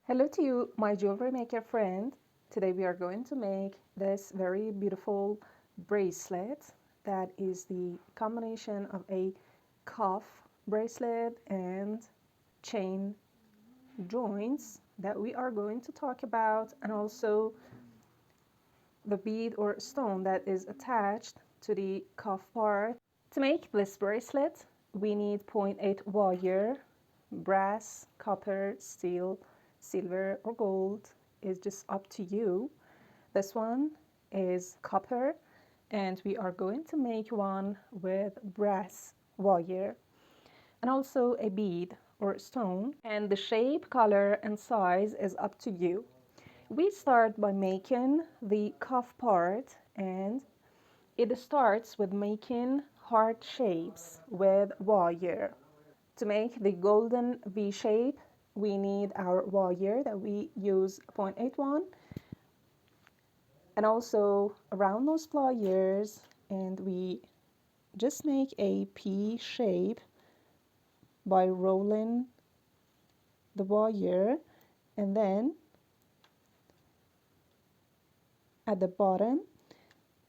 Hello to you, my jewelry maker friend. Today we are going to make this very beautiful bracelet that is the combination of a cuff bracelet and chain joints that we are going to talk about, and also the bead or stone that is attached to the cuff part. To make this bracelet, we need 0.8 wire, brass, copper, steel, silver or gold is just up to you. This one is copper, and we are going to make one with brass wire, and also a bead or stone, and the shape, color and size is up to you. We start by making the cuff part, and it starts with making heart shapes with wire. To make the golden V shape, we need our wire that we use 0.81, and also around those pliers, and we just make a P shape by rolling the wire, and then at the bottom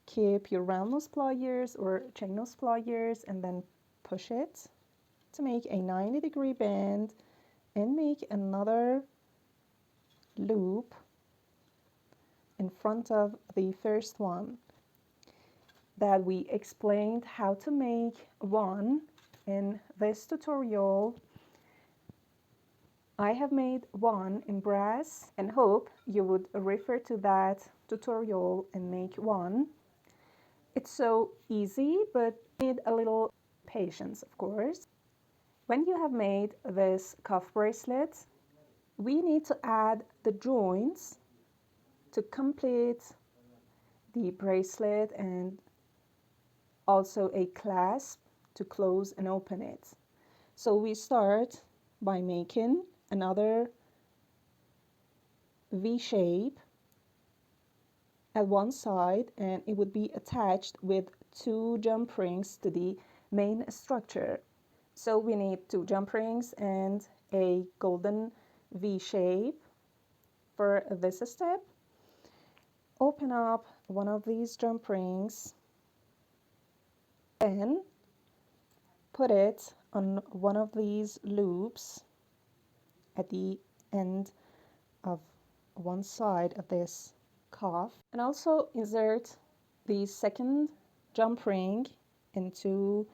keep your round nose pliers or chain nose pliers and then push it to make a 90-degree bend, and make another loop in front of the first one that we explained how to make one in this tutorial. I have made one in brass and hope you would refer to that tutorial and make one. It's so easy, but need a little patience, of course. When you have made this cuff bracelet, we need to add the joints to complete the bracelet, and also a clasp to close and open it. So we start by making another V shape at one side, and it would be attached with 2 jump rings to the main structure. So we need 2 jump rings and a golden V shape for this step. Open up one of these jump rings, then put it on one of these loops at the end of one side of this cuff, and also insert the second jump ring into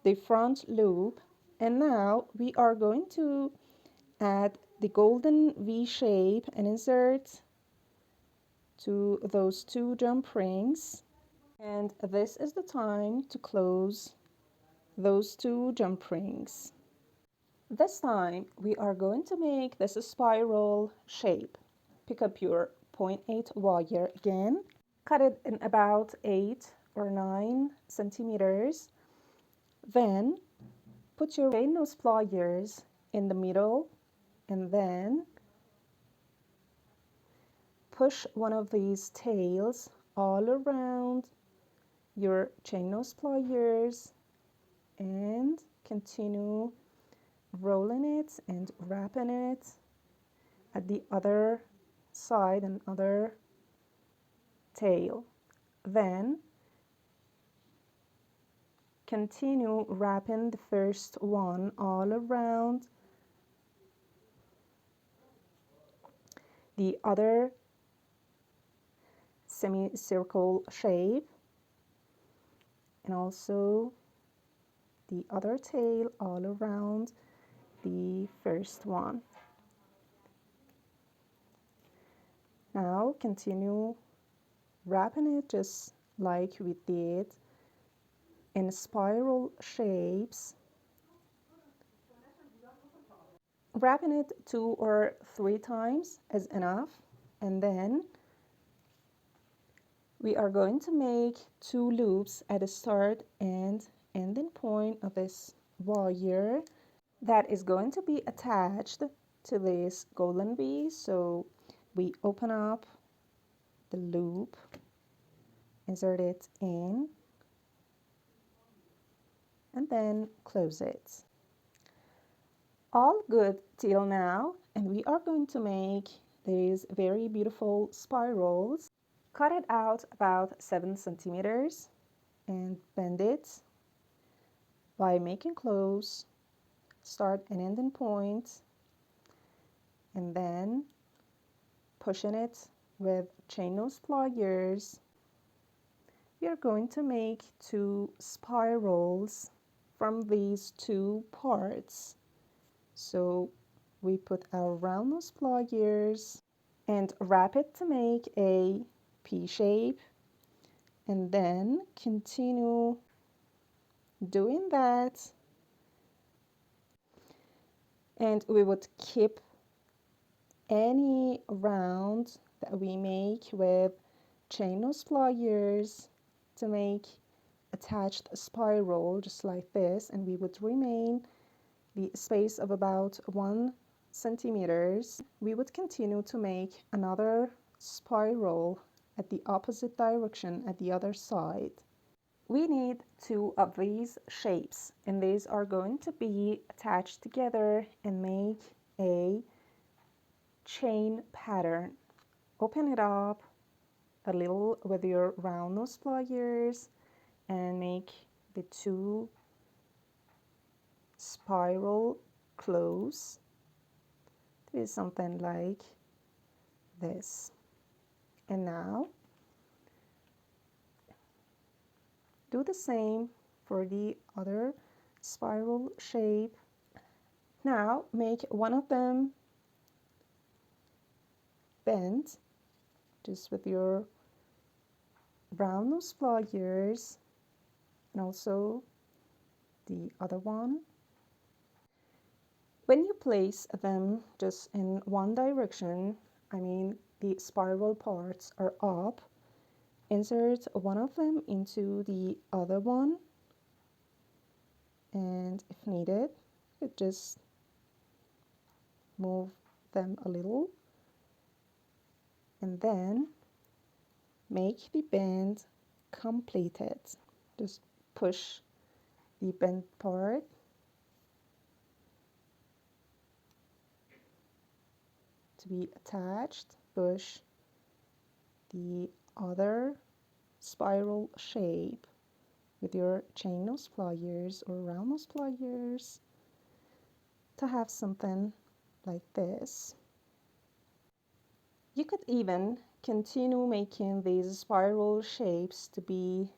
the front loop. And now we are going to add the golden V shape and insert to those 2 jump rings, and this is the time to close those 2 jump rings. This time we are going to make this spiral shape. Pick up your 0.8 wire again, cut it in about 8 or 9 centimeters, then put your chain nose pliers in the middle, and then push one of these tails all around your chain nose pliers, and continue rolling it and wrapping it at the other side and other tail. Then continue wrapping the first one all around the other semicircle shape, and also the other tail all around the first one. Now continue wrapping it just like we did in spiral shapes, wrapping it 2 or 3 times is enough, and then we are going to make 2 loops at the start and ending point of this wire that is going to be attached to this golden V. So we open up the loop, insert it in, and then close it. All good till now, and we are going to make these very beautiful spirals. Cut it out about 7 centimeters and bend it by making close, start and ending point, and then pushing it with chain nose pliers. We are going to make 2 spirals from these 2 parts. So we put our round nose pliers and wrap it to make a P shape, and then continue doing that, and we would keep any round that we make with chain nose pliers to make attached spiral just like this, and we would remain the space of about 1 centimeters. We would continue to make another spiral at the opposite direction at the other side. We need 2 of these shapes, and these are going to be attached together and make a chain pattern. Open it up a little with your round nose pliers and make the 2 spiral close to be something like this. And now do the same for the other spiral shape. Now make one of them bent just with your round nose pliers, and also the other one. When you place them just in one direction, I mean the spiral parts are up, insert one of them into the other one, and if needed, you could just move them a little, and then make the bend completed. Just push the bent part to be attached, push the other spiral shape with your chain nose pliers or round nose pliers to have something like this. You could even continue making these spiral shapes to be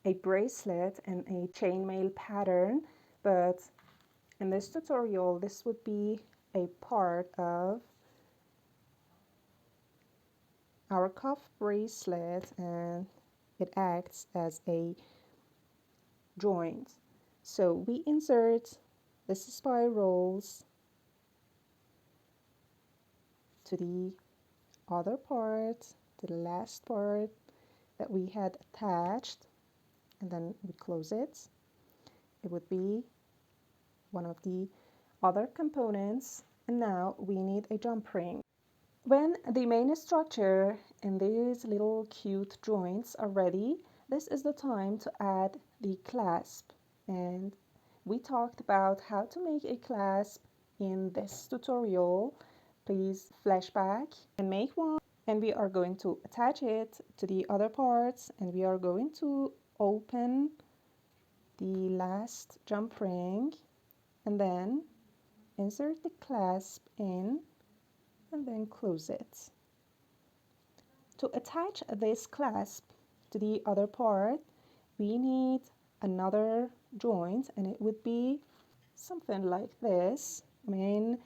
a bracelet and a chainmail pattern, but in this tutorial this would be a part of our cuff bracelet, and it acts as a joint. So we insert the spirals to the other part, to the last part that we had attached, and then we close it. It would be one of the other components, and now we need a jump ring. When the main structure and these little cute joints are ready, this is the time to add the clasp. And we talked about how to make a clasp in this tutorial. Please flashback and make one, and we are going to attach it to the other parts, and we are going to open the last jump ring and then insert the clasp in and then close it. To attach this clasp to the other part, we need another joint, and it would be something like this. I mean,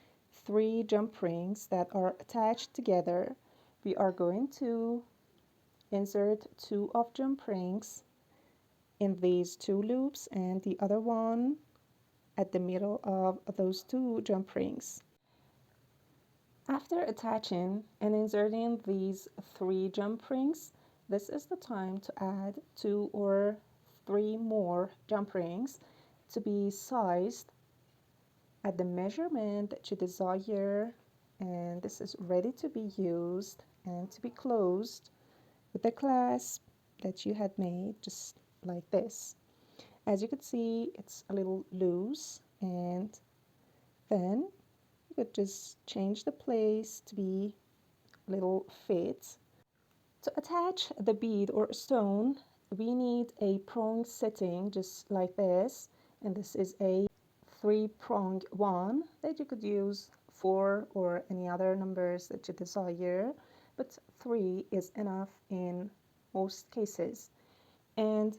3 jump rings that are attached together. We are going to insert 2 of jump rings in these 2 loops and the other one at the middle of those 2 jump rings. After attaching and inserting these 3 jump rings, this is the time to add 2 or 3 more jump rings to be sized at the measurement that you desire, and this is ready to be used and to be closed with the clasp that you had made, just like this. As you can see, it's a little loose, and Then you could just change the place to be a little fit. To attach the bead or stone, we need a prong setting just like this, and this is a 3-pronged one that you could use 4 or any other numbers that you desire, but 3 is enough in most cases. And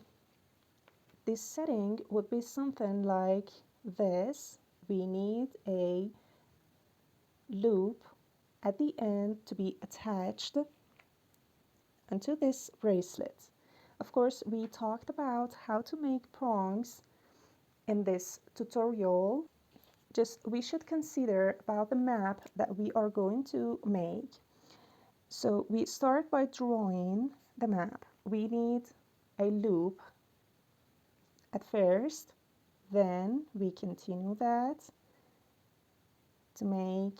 this setting would be something like this. We need a loop at the end to be attached onto this bracelet. Of course, we talked about how to make prongs in this tutorial. Just we should consider about the map that we are going to make. So we start by drawing the map. We need a loop at first, then we continue that to make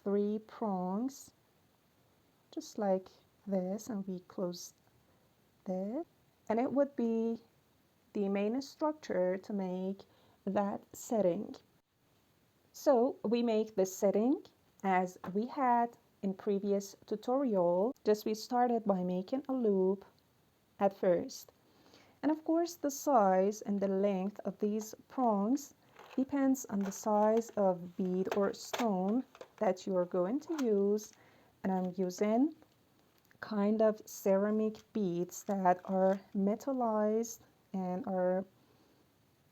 3 prongs just like this, and we close this, and it would be the main structure to make that setting. So we make this setting as we had in previous tutorial. Just we started by making a loop at first, and of course the size and the length of these prongs depends on the size of bead or stone that you are going to use. And I'm using kind of ceramic beads that are metallized and are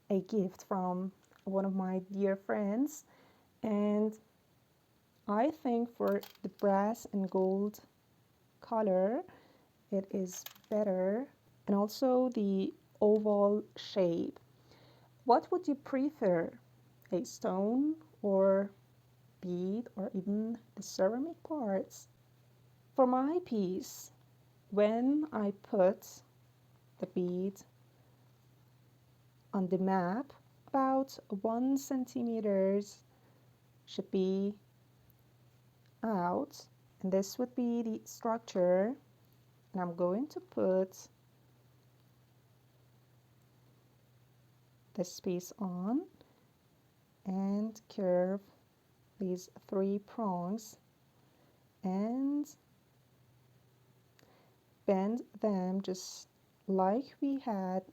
a gift from one of my dear friends. And I think for the brass and gold color it is better, and also the oval shape. What would you prefer, a stone or bead or even the ceramic parts? For my piece, when I put the bead on the map, about 1 centimeters should be out, and this would be the structure. And I'm going to put this piece on and curve these 3 prongs and bend them just like we had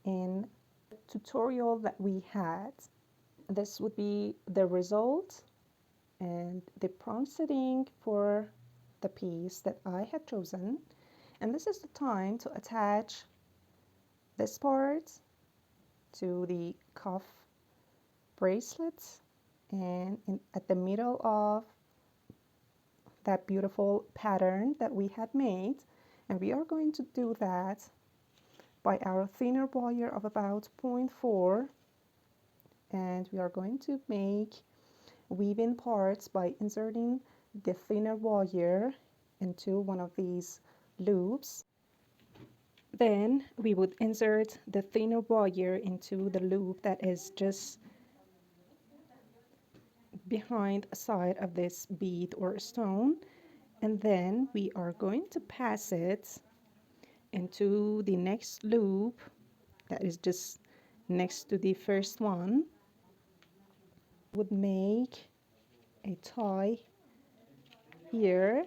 in the tutorial that we had. This would be the result and the prong setting for the piece that I had chosen. And this is the time to attach this part to the cuff bracelet, and at the middle of that beautiful pattern that we had made. And we are going to do that by our thinner wire of about 0.4, and we are going to make weaving parts by inserting the thinner wire into one of these loops. Then we would insert the thinner wire into the loop that is just behind the side of this bead or stone, and then we are going to pass it into the next loop that is just next to the first one. Would make a tie here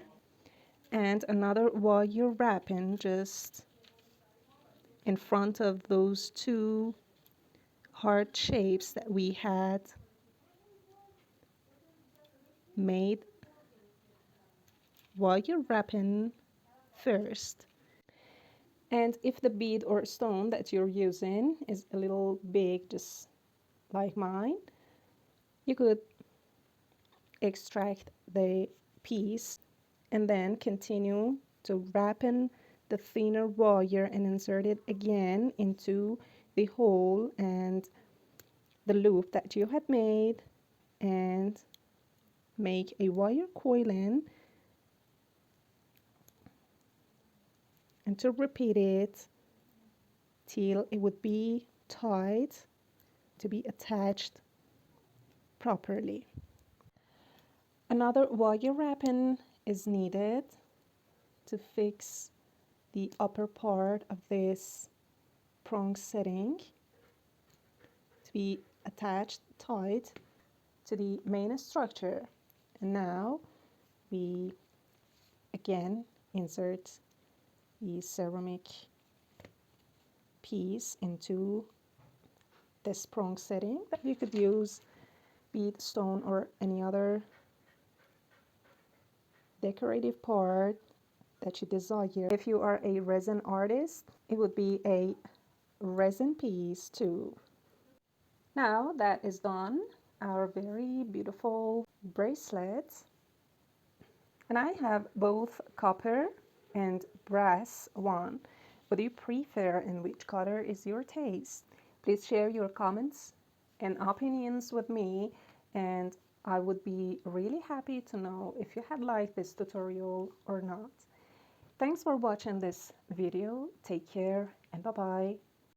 and another wire wrapping just in front of those 2 heart shapes that we had made wire wrapping first. And if the bead or stone that you're using is a little big, just like mine, you could extract the piece and then continue to wrap in the thinner wire and insert it again into the hole and the loop that you had made, and make a wire coiling, and to repeat it till it would be tied to be attached properly. Another wire wrapping is needed to fix the upper part of this prong setting. to be attached tight to the main structure. And now we again insert the ceramic piece into this prong setting. That you could use bead stone or any other decorative part that you desire. If you are a resin artist, it would be a resin piece too. Now that is done, our very beautiful bracelet, and I have both copper and brass one. What do you prefer and which color is your taste? Please share your comments and opinions with me, and I would be really happy to know if you had liked this tutorial or not. Thanks for watching this video. Take care and bye-bye.